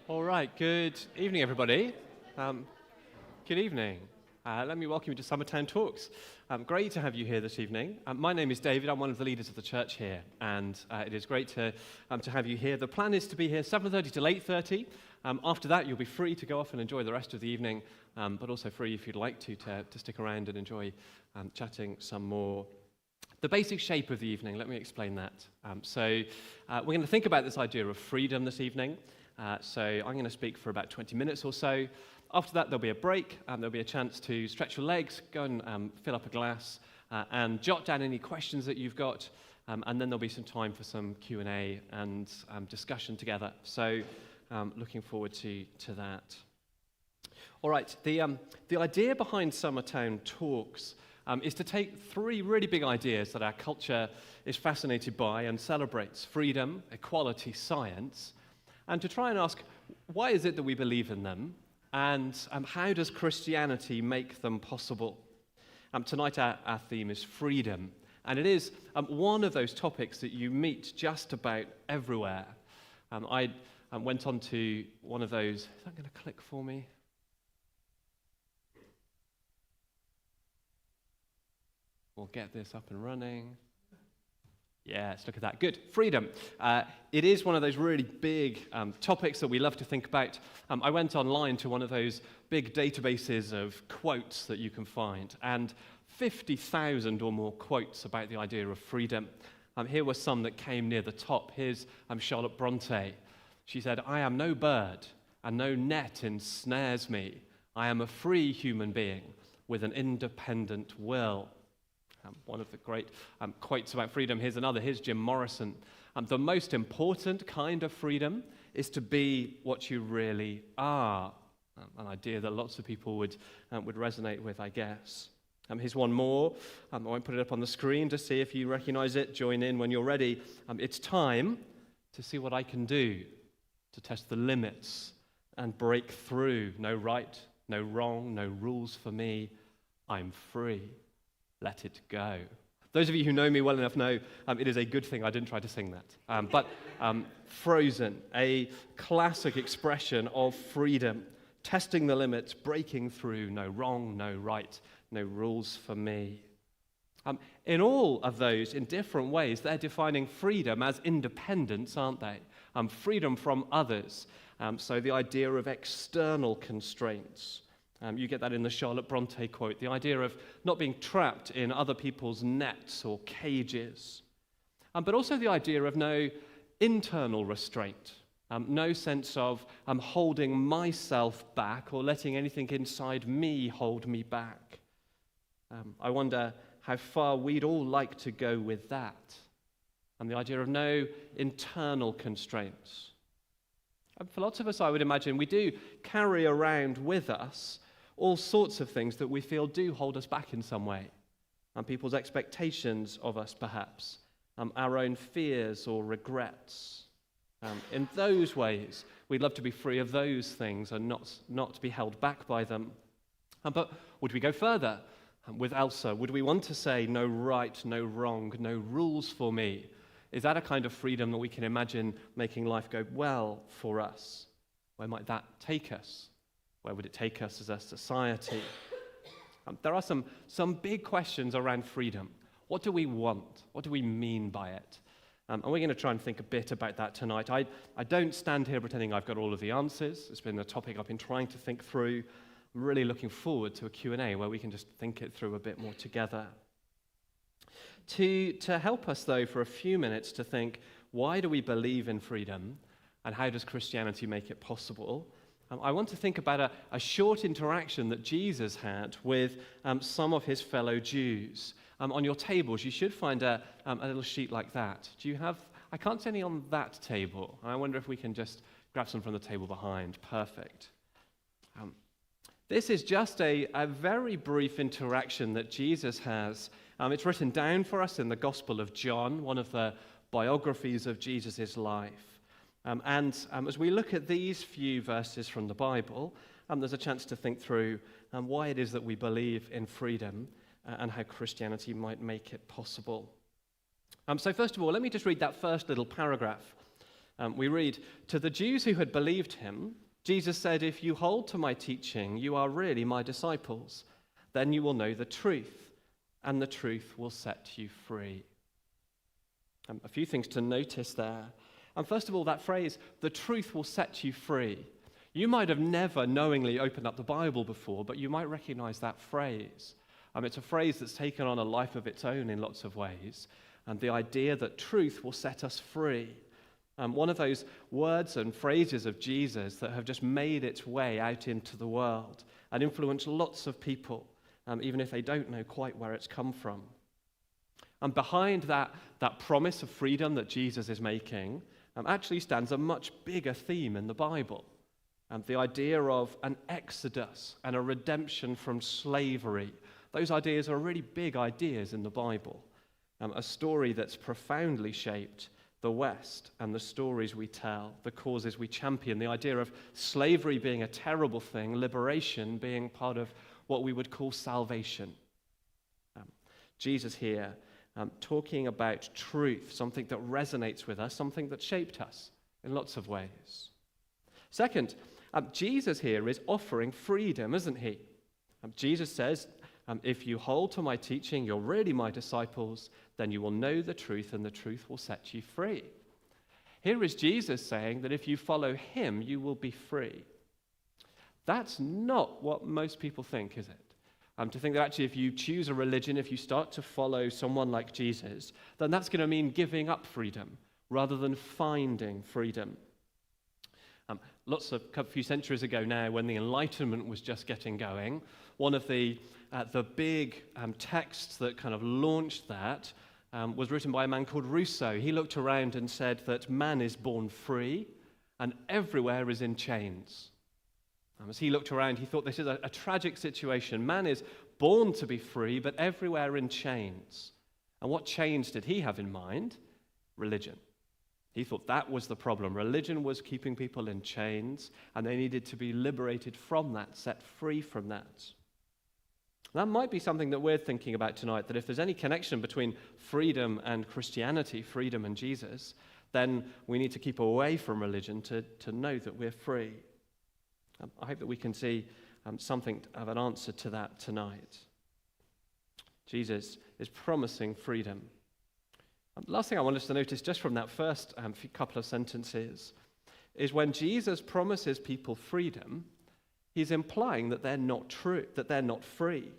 All right, good evening, everybody. Good evening. Let me welcome you to Summertown Talks. Great to have you here this evening. My name is David. I'm one of the leaders of the church here, and it is great to have you here. The plan is to be here 7:30 till 8:30. After that, you'll be free to go off and enjoy the rest of the evening, but also free if you'd like to stick around and enjoy chatting some more. The basic shape of the evening, let me explain that. We're going to think about this idea of freedom this evening. So I'm going to speak for about 20 minutes or so. After that, there'll be a break, and there'll be a chance to stretch your legs, go and fill up a glass, and jot down any questions that you've got, and then there'll be some time for some Q&A and discussion together. So looking forward to that. All right, the idea behind Summertown Talks is to take three really big ideas that our culture is fascinated by and celebrates: freedom, equality, science, and to try and ask, why is it that we believe in them, and how does Christianity make them possible? Tonight our theme is freedom, and it is one of those topics that you meet just about everywhere. I went on to one of those. Is that going to click for me? We'll get this up and running. Yes, look at that. Good. Freedom. It is one of those really big topics that we love to think about. I went online to one of those big databases of quotes that you can find, and 50,000 or more quotes about the idea of freedom. Here were some that came near the top. Here's Charlotte Bronte. She said, "I am no bird, and no net ensnares me. I am a free human being with an independent will." One of the great quotes about freedom. Here's another. Here's Jim Morrison. The most important kind of freedom is to be what you really are. An idea that lots of people would resonate with, I guess. Here's one more. I won't put it up on the screen to see if you recognize it. Join in when you're ready. It's time to see what I can do, to test the limits and break through. No right, no wrong, no rules for me. I'm free. Let it go. Those of you who know me well enough know it is a good thing I didn't try to sing that. But Frozen, a classic expression of freedom, testing the limits, breaking through, no wrong, no right, no rules for me. In all of those, in different ways, they're defining freedom as independence, aren't they? Freedom from others. So the idea of external constraints. You get that in the Charlotte Bronte quote, the idea of not being trapped in other people's nets or cages. But also the idea of no internal restraint, no sense of holding myself back or letting anything inside me hold me back. I wonder how far we'd all like to go with that. And the idea of no internal constraints. And for lots of us, I would imagine, we do carry around with us all sorts of things that we feel do hold us back in some way. People's expectations of us, perhaps. Our own fears or regrets. In those ways, we'd love to be free of those things and not to be held back by them. But would we go further with Elsa? Would we want to say no right, no wrong, no rules for me? Is that a kind of freedom that we can imagine making life go well for us? Where might that take us? Where would it take us as a society? There are some big questions around freedom. What do we want? What do we mean by it? And we're going to try and think a bit about that tonight. I don't stand here pretending I've got all of the answers. It's been a topic I've been trying to think through. I'm really looking forward to a Q&A where we can just think it through a bit more together. To help us, though, for a few minutes to think, why do we believe in freedom, and how does Christianity make it possible? I want to think about a short interaction that Jesus had with some of his fellow Jews. On your tables, you should find a little sheet like that. Do you have? I can't see any on that table. I wonder if we can just grab some from the table behind. Perfect. This is just a very brief interaction that Jesus has. It's written down for us in the Gospel of John, one of the biographies of Jesus' life. As we look at these few verses from the Bible, there's a chance to think through why it is that we believe in freedom and how Christianity might make it possible. So first of all, let me just read that first little paragraph. We read, "To the Jews who had believed him, Jesus said, 'If you hold to my teaching, you are really my disciples. Then you will know the truth, and the truth will set you free.'" A few things to notice there. And first of all, that phrase, "the truth will set you free." You might have never knowingly opened up the Bible before, but you might recognize that phrase. It's a phrase that's taken on a life of its own in lots of ways. And the idea that truth will set us free. One of those words and phrases of Jesus that have just made its way out into the world and influenced lots of people, even if they don't know quite where it's come from. And behind that promise of freedom that Jesus is making actually stands a much bigger theme in the Bible. The idea of an exodus and a redemption from slavery. Those ideas are really big ideas in the Bible. A story that's profoundly shaped the West and the stories we tell, the causes we champion, the idea of slavery being a terrible thing, liberation being part of what we would call salvation. Jesus here talking about truth, something that resonates with us, something that shaped us in lots of ways. Second, Jesus here is offering freedom, isn't he? Jesus says, "If you hold to my teaching, you're really my disciples, then you will know the truth, and the truth will set you free." Here is Jesus saying that if you follow him, you will be free. That's not what most people think, is it? To think that actually if you choose a religion, if you start to follow someone like Jesus, then that's going to mean giving up freedom rather than finding freedom. A few centuries ago now, when the Enlightenment was just getting going, one of the big texts that kind of launched that was written by a man called Rousseau. He looked around and said that man is born free and everywhere is in chains. As he looked around, he thought this is a tragic situation. Man is born to be free, but everywhere in chains. And what chains did he have in mind? Religion. He thought that was the problem. Religion was keeping people in chains, and they needed to be liberated from that, set free from that. That might be something that we're thinking about tonight, that if there's any connection between freedom and Christianity, freedom and Jesus, then we need to keep away from religion to know that we're free. I hope that we can see something of an answer to that tonight. Jesus is promising freedom. The last thing I want us to notice just from that first couple of sentences is when Jesus promises people freedom, he's implying that they're not true, that they're not free.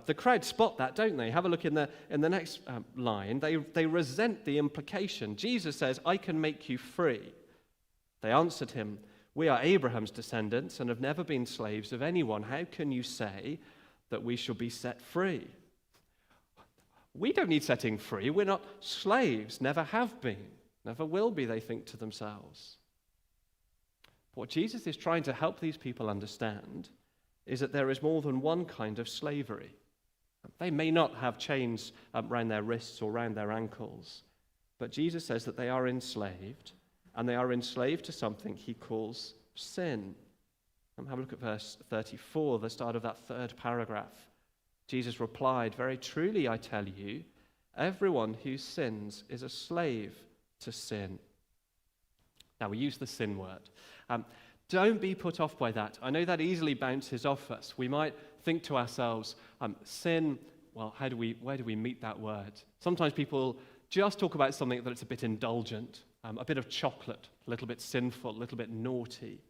The crowd spot that, don't they? Have a look in the next line. They resent the implication. Jesus says, "I can make you free." They answered him, "We are Abraham's descendants and have never been slaves of anyone. How can you say that we shall be set free?" We don't need setting free. We're not slaves, never have been, never will be, they think to themselves. What Jesus is trying to help these people understand is that there is more than one kind of slavery. They may not have chains around their wrists or around their ankles, but Jesus says that they are enslaved, and they are enslaved to something he calls sin. Have a look at verse 34, the start of that third paragraph. Jesus replied, "Very truly I tell you, everyone who sins is a slave to sin." Now we use the sin word. Don't be put off by that. I know that easily bounces off us. We might think to ourselves, sin, well, where do we meet that word? Sometimes people just talk about something that it's a bit indulgent, a bit of chocolate, a little bit sinful, a little bit naughty.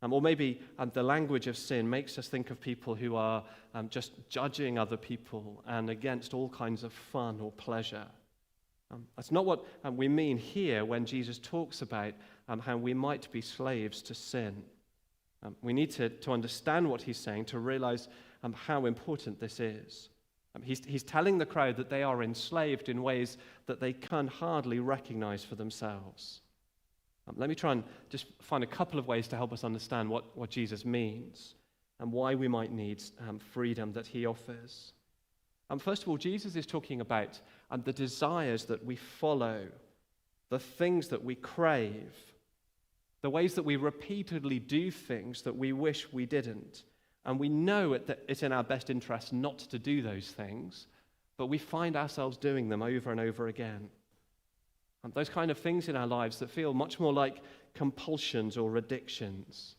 Or maybe the language of sin makes us think of people who are just judging other people and against all kinds of fun or pleasure. That's not what we mean here when Jesus talks about how we might be slaves to sin. We need to understand what he's saying to realize how important this is. He's telling the crowd that they are enslaved in ways that they can hardly recognize for themselves. Let me try and just find a couple of ways to help us understand what Jesus means and why we might need freedom that he offers. First of all, Jesus is talking about the desires that we follow, the things that we crave, the ways that we repeatedly do things that we wish we didn't. And we know that it's in our best interest not to do those things, but we find ourselves doing them over and over again. Those kind of things in our lives that feel much more like compulsions or addictions.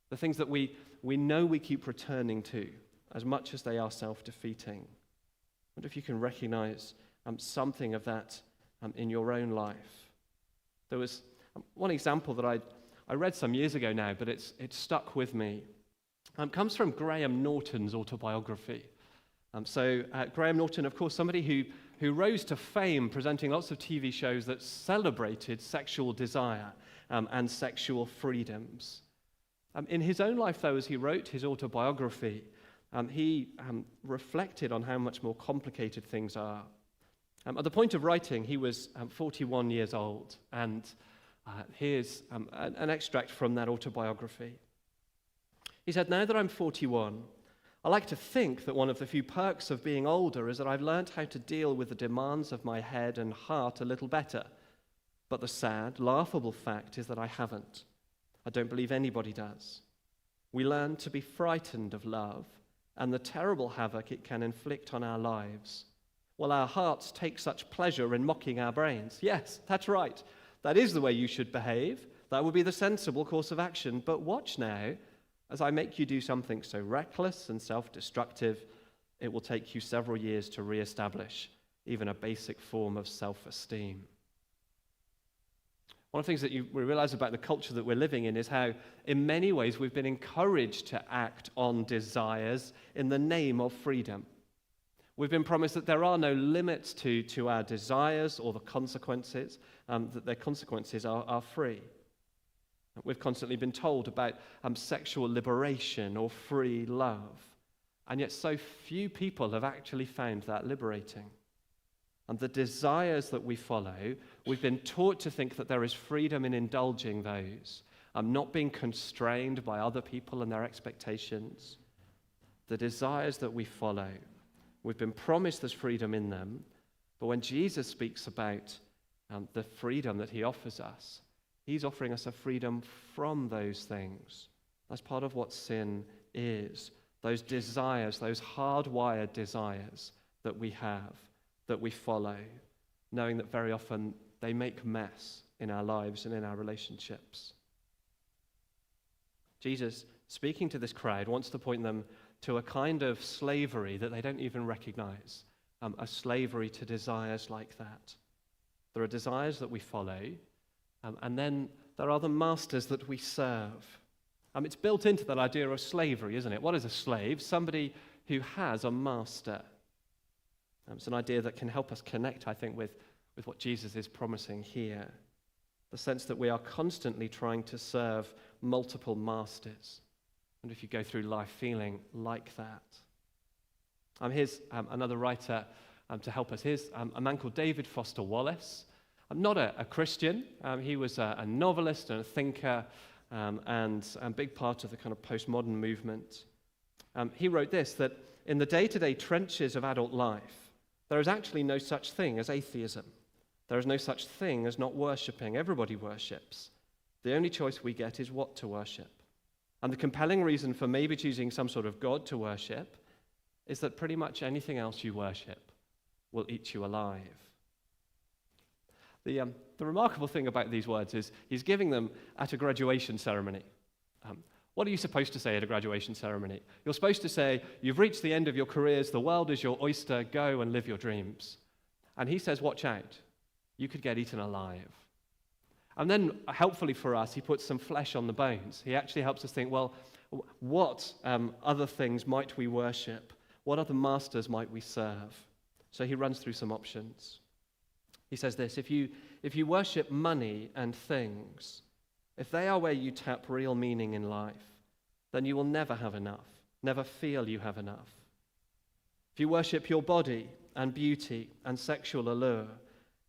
The things that we know we keep returning to as much as they are self-defeating. I wonder if you can recognize something of that in your own life. There was one example that I read some years ago now, but it's stuck with me. It comes from Graham Norton's autobiography. Graham Norton, of course, somebody who rose to fame presenting lots of TV shows that celebrated sexual desire and sexual freedoms. In his own life, though, as he wrote his autobiography, he reflected on how much more complicated things are. At the point of writing, he was 41 years old, and here's an extract from that autobiography. He said, "Now that I'm 41, I like to think that one of the few perks of being older is that I've learned how to deal with the demands of my head and heart a little better. But the sad, laughable fact is that I haven't. I don't believe anybody does. We learn to be frightened of love and the terrible havoc it can inflict on our lives, while our hearts take such pleasure in mocking our brains. Yes, that's right. That is the way you should behave. That would be the sensible course of action. But watch now, as I make you do something so reckless and self-destructive, it will take you several years to re-establish even a basic form of self-esteem." One of the things that we realize about the culture that we're living in is how, in many ways, we've been encouraged to act on desires in the name of freedom. We've been promised that there are no limits to our desires or the consequences, that their consequences are free. We've constantly been told about sexual liberation or free love, and yet so few people have actually found that liberating. And the desires that we follow, we've been taught to think that there is freedom in indulging those, not being constrained by other people and their expectations. The desires that we follow, we've been promised there's freedom in them, but when Jesus speaks about the freedom that he offers us, he's offering us a freedom from those things. That's part of what sin is. Those desires, those hardwired desires that we have, that we follow, knowing that very often they make mess in our lives and in our relationships. Jesus, speaking to this crowd, wants to point them to a kind of slavery that they don't even recognize, a slavery to desires like that. There are desires that we follow, and then there are the masters that we serve. It's built into that idea of slavery, isn't it? What is a slave? Somebody who has a master. It's an idea that can help us connect, I think, with what Jesus is promising here. The sense that we are constantly trying to serve multiple masters. And if you go through life feeling like that. Here's another writer to help us. Here's a man called David Foster Wallace. Not a Christian. He was a novelist and a thinker and a big part of the kind of postmodern movement. He wrote this, that in the day-to-day trenches of adult life, there is actually no such thing as atheism. There is no such thing as not worshipping. Everybody worships. The only choice we get is what to worship. And the compelling reason for maybe choosing some sort of God to worship is that pretty much anything else you worship will eat you alive. The remarkable thing about these words is he's giving them at a graduation ceremony. What are you supposed to say at a graduation ceremony? You're supposed to say, you've reached the end of your careers, the world is your oyster, go and live your dreams. And he says, watch out, you could get eaten alive. And then, helpfully for us, he puts some flesh on the bones. He actually helps us think, well, what other things might we worship? What other masters might we serve? So he runs through some options. He says this, if you worship money and things, if they are where you tap real meaning in life, then you will never have enough, never feel you have enough. If you worship your body and beauty and sexual allure,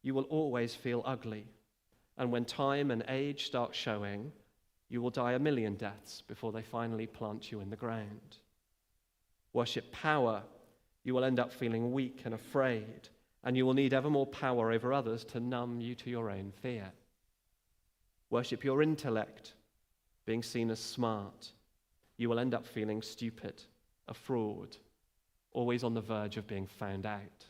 you will always feel ugly. And when time and age start showing, you will die a million deaths before they finally plant you in the ground. Worship power, you will end up feeling weak and afraid, and you will need ever more power over others to numb you to your own fear. Worship your intellect, being seen as smart. You will end up feeling stupid, a fraud, always on the verge of being found out.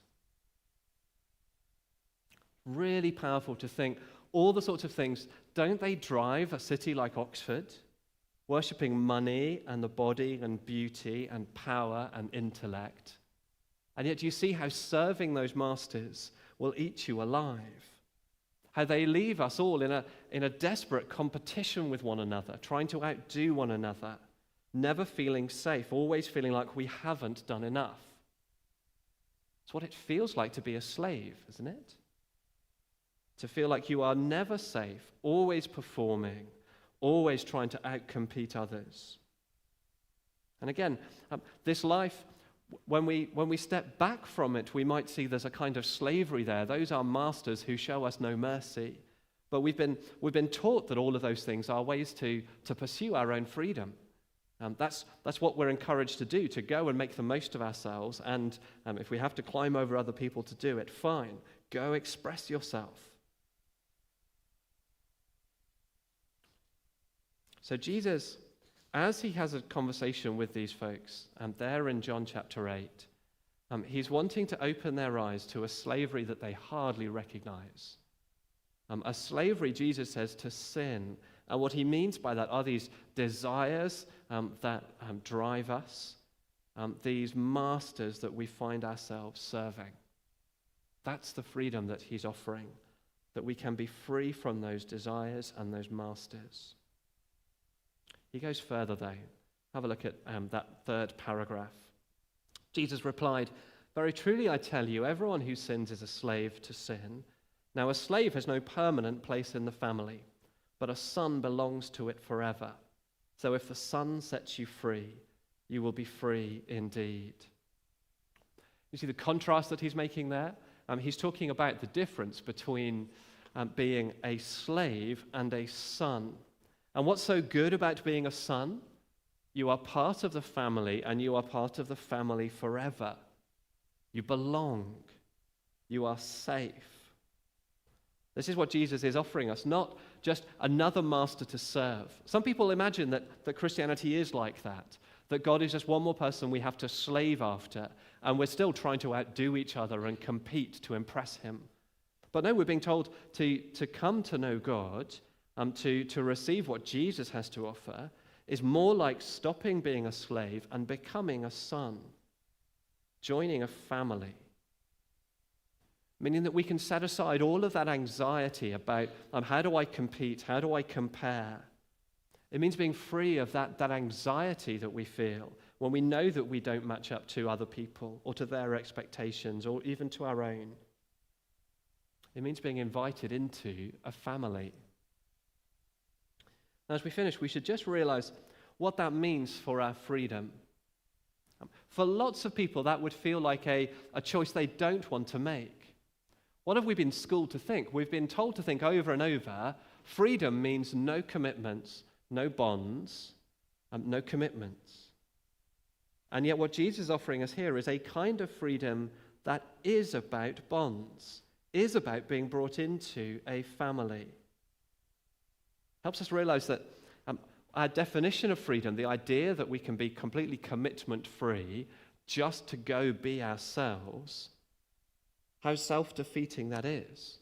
Really powerful to think all the sorts of things, don't they drive a city like Oxford? Worshipping money and the body and beauty and power and intellect. And yet you see how serving those masters will eat you alive. How they leave us all in a desperate competition with one another, trying to outdo one another, never feeling safe, always feeling like we haven't done enough. It's what it feels like to be a slave, isn't it? To feel like you are never safe, always performing, always trying to outcompete others. And again, this life, when we step back from it, we might see there's a kind of slavery there. Those are masters who show us no mercy. But we've been taught that all of those things are ways to pursue our own freedom. That's what we're encouraged to do, to go and make the most of ourselves. And if we have to climb over other people to do it, fine. Go express yourself. So Jesus, as he has a conversation with these folks, and there in John chapter 8, he's wanting to open their eyes to a slavery that they hardly recognize. A slavery, Jesus says, to sin. And what he means by that are these desires that drive us, these masters that we find ourselves serving. That's the freedom that he's offering, that we can be free from those desires and those masters. He goes further, though. Have a look at that third paragraph. Jesus replied, "Very truly I tell you, everyone who sins is a slave to sin. Now a slave has no permanent place in the family, but a son belongs to it forever. So if the Son sets you free, you will be free indeed." You see the contrast that he's making there? He's talking about the difference between being a slave and a son. And what's so good about being a son? You are part of the family, and you are part of the family forever. You belong. You are safe. This is what Jesus is offering us, not just another master to serve. Some people imagine that Christianity is like that God is just one more person we have to slave after, and we're still trying to outdo each other and compete to impress him. But no, we're being told to come to know God, to receive what Jesus has to offer, is more like stopping being a slave and becoming a son, joining a family. Meaning that we can set aside all of that anxiety about how do I compete, how do I compare. It means being free of that anxiety that we feel when we know that we don't match up to other people or to their expectations or even to our own. It means being invited into a family. Now, as we finish, we should just realize what that means for our freedom. For lots of people, that would feel like a choice they don't want to make. What have we been schooled to think? We've been told to think over and over, freedom means no commitments, no bonds, no commitments. And yet what Jesus is offering us here is a kind of freedom that is about bonds, is about being brought into a family. Helps us realize that our definition of freedom, the idea that we can be completely commitment-free just to go be ourselves, how self-defeating that is.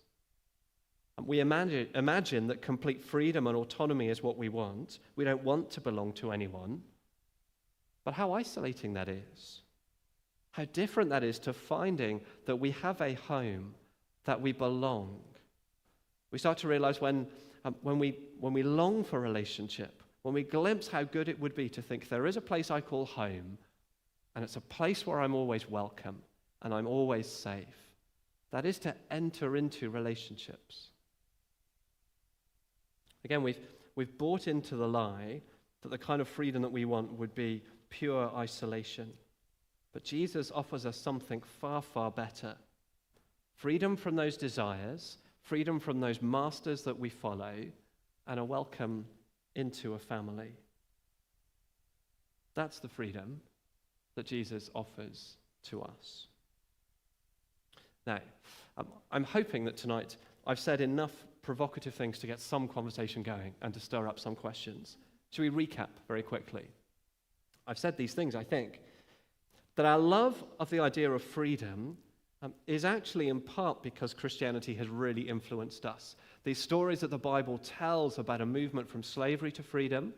We imagine that complete freedom and autonomy is what we want. We don't want to belong to anyone. But how isolating that is. How different that is to finding that we have a home, that we belong. We start to realize when we long for relationship, when we glimpse how good it would be to think there is a place I call home, and it's a place where I'm always welcome and I'm always safe. That is to enter into relationships. Again, we've bought into the lie that the kind of freedom that we want would be pure isolation. But Jesus offers us something far, far better. Freedom from those desires, freedom from those masters that we follow, and a welcome into a family. That's the freedom that Jesus offers to us. Now, I'm hoping that tonight I've said enough provocative things to get some conversation going and to stir up some questions. Shall we recap very quickly? I've said these things, I think, that our love of the idea of freedom is actually in part because Christianity has really influenced us. These stories that the Bible tells about a movement from slavery to freedom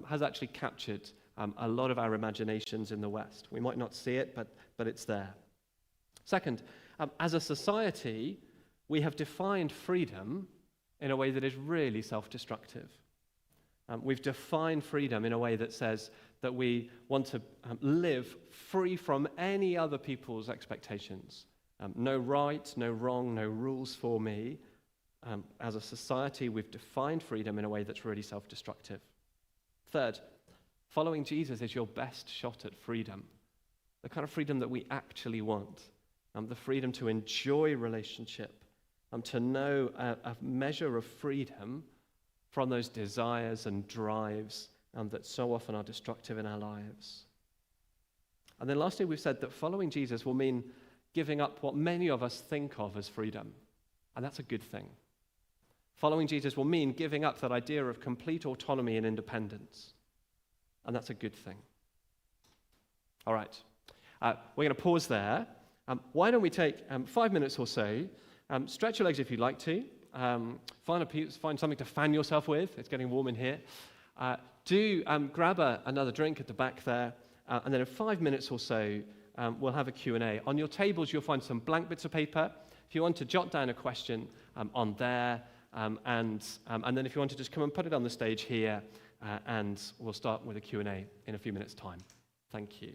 has actually captured a lot of our imaginations in the West. We might not see it, but it's there. Second, as a society, we have defined freedom in a way that is really self-destructive. We've defined freedom in a way that says that we want to live free from any other people's expectations. No right, no wrong, no rules for me. As a society, we've defined freedom in a way that's really self-destructive. Third, following Jesus is your best shot at freedom, the kind of freedom that we actually want, the freedom to enjoy relationship, to know a measure of freedom from those desires and drives that so often are destructive in our lives. And then lastly, we've said that following Jesus will mean giving up what many of us think of as freedom, and that's a good thing. Following Jesus will mean giving up that idea of complete autonomy and independence, and that's a good thing. All right, we're going to pause there. Why don't we take 5 minutes or so, stretch your legs if you'd like to, find something to fan yourself with. It's getting warm in here. Grab another drink at the back there, and then in 5 minutes or so, we'll have a Q&A. On your tables, you'll find some blank bits of paper. If you want to jot down a question on there, and then if you want to just come and put it on the stage here, and we'll start with a Q&A in a few minutes' time. Thank you.